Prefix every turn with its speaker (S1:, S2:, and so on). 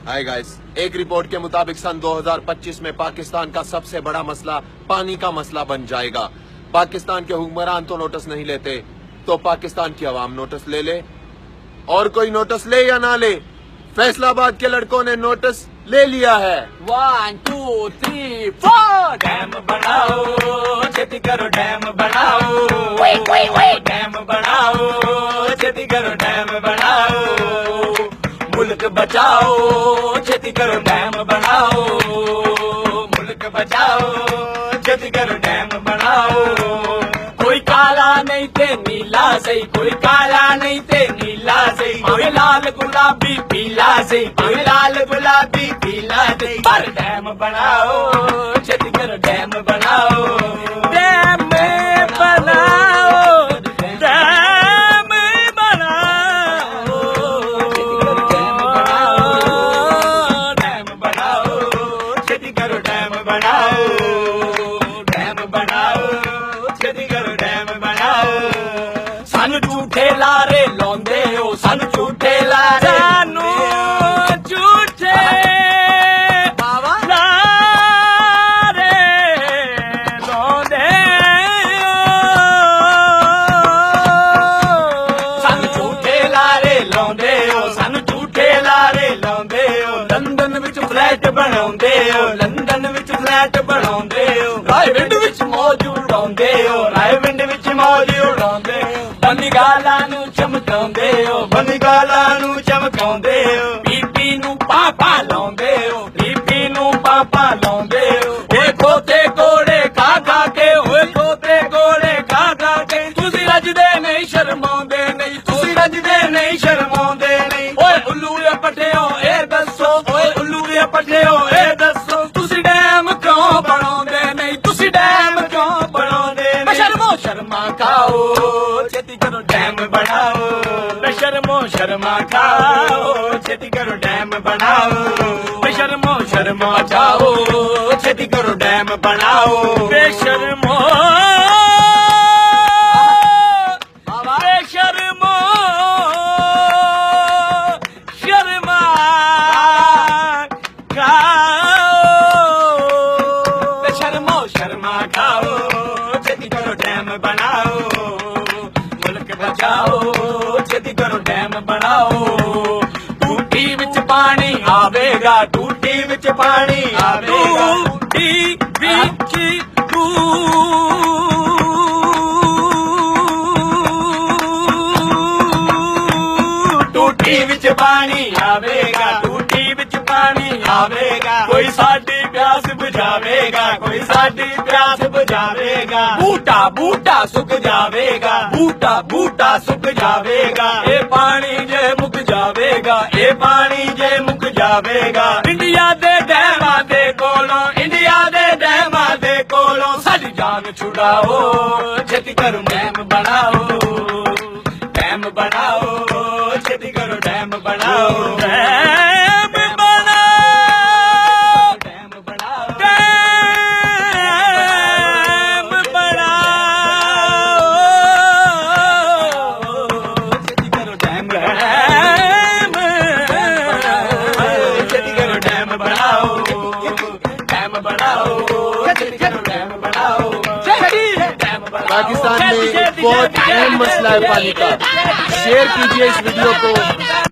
S1: Hi guys, एक report के मुताबिक सन 2025 में पाकिस्तान का सबसे बड़ा मसला पानी का मसला बन जाएगा। पाकिस्तान के हुक्मरान तो नोटिस नहीं लेते, तो पाकिस्तान की आवाम नोटिस ले ले। और कोई नोटिस ले या ना ले, फैसलाबाद के लड़कों ने नोटिस ले लिया है।
S2: 1 2 3 4 डैम बनाओ, छेती करो डैम बनाओ, डैम बनाओ, छेती करो डैम बनाओ, मुल्क बचाओ, छेती करो डैम बनाओ, मुल्क बचाओ, छेती करो डैम बनाओ। कोई काला नहीं थे नीला सही, कोई काला नहीं थे नीला सही, कोई लाल गुलाबी पीला सही, कोई लाल गुलाबी पीला सही, पर डैम बनाओ, छेती करो डैम बनाओ, डैम बनाओ, डैम बनाओ, डैम बनाओ, छेती करो डैम बनाओ, डैम बनाओ, छेती करो डैम बनाओ। सानू झूठे लारे लाਉਂਦੇ ਹੋ, सानू झूठे लारे, सानू झूठे लारे लाਉਂਦੇ ਹੋ, सानू झूठे लारे ਲਾਉਂਦੇ ਹੋ, सानू झूठे लारे ਲਾਉਂਦੇ ਹੋ। ਲੰਡਨ ਵਿੱਚ ਫਲੈਟ ਬਣਾਉਂਦੇ ਹੋ, ਲੰਡਨ ਵਿੱਚ ਫਲੈਟ ਬਣਾਉਂਦੇ ਹੋ, ਰਾਏਵਿੰਡ ਵਿੱਚ ਮੌਜ ਉਡਾਉਂਦੇ ਹੋ, ਰਾਏਵਿੰਡ ਵਿੱਚ ਮੌਜ ਉਡਾਉਂਦੇ ਹੋ। ਬੰਗਾਲਾਂ ਨੂੰ ਚਮਕਾਉਂਦੇ ਹੋ, ਬੰਗਾਲਾਂ ਨੂੰ ਚਮਕਾਉਂਦੇ ਹੋ, ਬੀਬੀ ਨੂੰ ਪਾਪਾ ਲਾਉਂਦੇ ਹੋ, ਬੀਬੀ ਨੂੰ ਪਾਪਾ ਲਾਉਂਦੇ ਹੋ। ਓਏ ਖੋਤੇ ਕੋਲੇ ਖਾ ਖਾ ਕੇ, ਓਏ ਖੋਤੇ ਕੋਲੇ ਖਾ ਖਾ ਕੇ, ਤੁਸੀਂ ਰੱਜਦੇ ਨਹੀਂ ਸ਼ਰਮਾਉਂਦੇ ਨਹੀਂ, ਤੁਸੀਂ ਰੱਜਦੇ ਨਹੀਂ ਸ਼ਰਮਾਉਂਦੇ ਨਹੀਂ। ਓਏ ਉੱਲੂਏ ਪੱਟਿਓ ਇਹ ਦੱਸੋ, ਓਏ ਉੱਲੂਏ ਪੱਟਿਓ ਇਹ ਦੱਸੋ, ਤੁਸੀਂ ਡੈਮ ਕਿਉਂ ਬਣਾਉਂਦੇ ਨਹੀਂ, ਤੁਸੀਂ ਡੈਮ ਕਿਉਂ ਬਣਾਉਂਦੇ ਨਹੀਂ। ਸ਼ਰਮੋ ਸ਼ਰਮਾ ਖਾਓ, ਛੇਤੀ ਕਰੋ ਡੈਮ ਬਣਾਓ, ਬੇਸ਼ਰਮੋ ਸ਼ਰਮਾ ਖਾਓ, ਛੇਤੀ ਕਰੋ ਡੈਮ ਬਣਾਓ, ਬੇਸ਼ਰਮੋ ਸ਼ਰਮਾ ਜਾਓ, ਛੇਤੀ ਕਰੋ ਡੈਮ ਬਣਾਓ, ਬੇਸ਼ਰਮੋ ਬੇਸ਼ਰਮੋ ਸ਼ਰਮਾ ਖਾਓ, ਬੇਸ਼ਰਮੋ ਸ਼ਰਮਾ ਖਾਓ, ਛੇਤੀ ਕਰੋ ਡੈਮ ਬਣਾਓ, ਮੁਲਕ ਬਚਾਓ, ਛੇਤੀ ਕਰੋ ਡੈਮ ਬਣਾਓ। ਟੂਟੀ ਵਿੱਚ ਪਾਣੀ ਆਵੇਗਾ, ਟੂਟੀ ਵਿੱਚ ਪਾਣੀ ਆਵੇਗਾ, ਟੂਟੀ ਵਿੱਚ ਟੂਟੀ ਵਿੱਚ ਪਾਣੀ ਆਵੇਗਾ, ਟੂਟੀ ਵਿੱਚ ਪਾਣੀ ਆਵੇਗਾ। ਕੋਈ ਸਾਡੀ ਪਿਆਸ ਬੁਝਾਵੇਗਾ, ਕੋਈ ਸਾਡੀ ਪਿਆਸ ਬੁਝਾਵੇਗਾ। ਬੂਟਾ ਬੂਟਾ ਸੁੱਕ ਜਾਵੇਗਾ, ਬੂਟਾ ਬੂਟਾ ਸੁੱਕ ਜਾਵੇਗਾ। ਇਹ ਪਾਣੀ ਜੇ ਮੁੱਕ ਜਾਵੇਗਾ, ਇਹ ਪਾਣੀ ਜੇ ਮੁੱਕ ਜਾਵੇਗਾ। ਇੰਡੀਆ ਦੇ ਡੈਮਾਂ ਦੇ ਕੋਲੋਂ, ਇੰਡੀਆ ਦੇ ਡੈਮਾਂ ਦੇ ਕੋਲੋਂ ਸਾਡੀ ਜਾਨ ਛੁਡਾਓ, ਛੇਤੀ ਕਰੋ ਡੈਮ ਬਣਾਓ, ਡੈਮ ਬਣਾਓ, ਛੇਤੀ ਕਰੋ ਡੈਮ ਬਣਾਓ, ਡੈਮ ਬਣਾਓ, ਡੈਮ ਬਣਾਓ, ਡੈਮ ਬਣਾਓ, ਛੇਤੀ ਕਰੋ ਡੈਮ ਛੇਤੀ ਕਰੋ ਡੈਮ ਬਣਾਓ, ਡੈਮ ਬਣਾਓ, ਛੇਤੀ ਕਰੋ ਡੈਮ ਬਣਾਓ, ਡੈਮ ਬਣਾਓ।
S1: पाकिस्तान में बहुत अहम मसला है पानी का। शेयर कीजिए इस वीडियो को।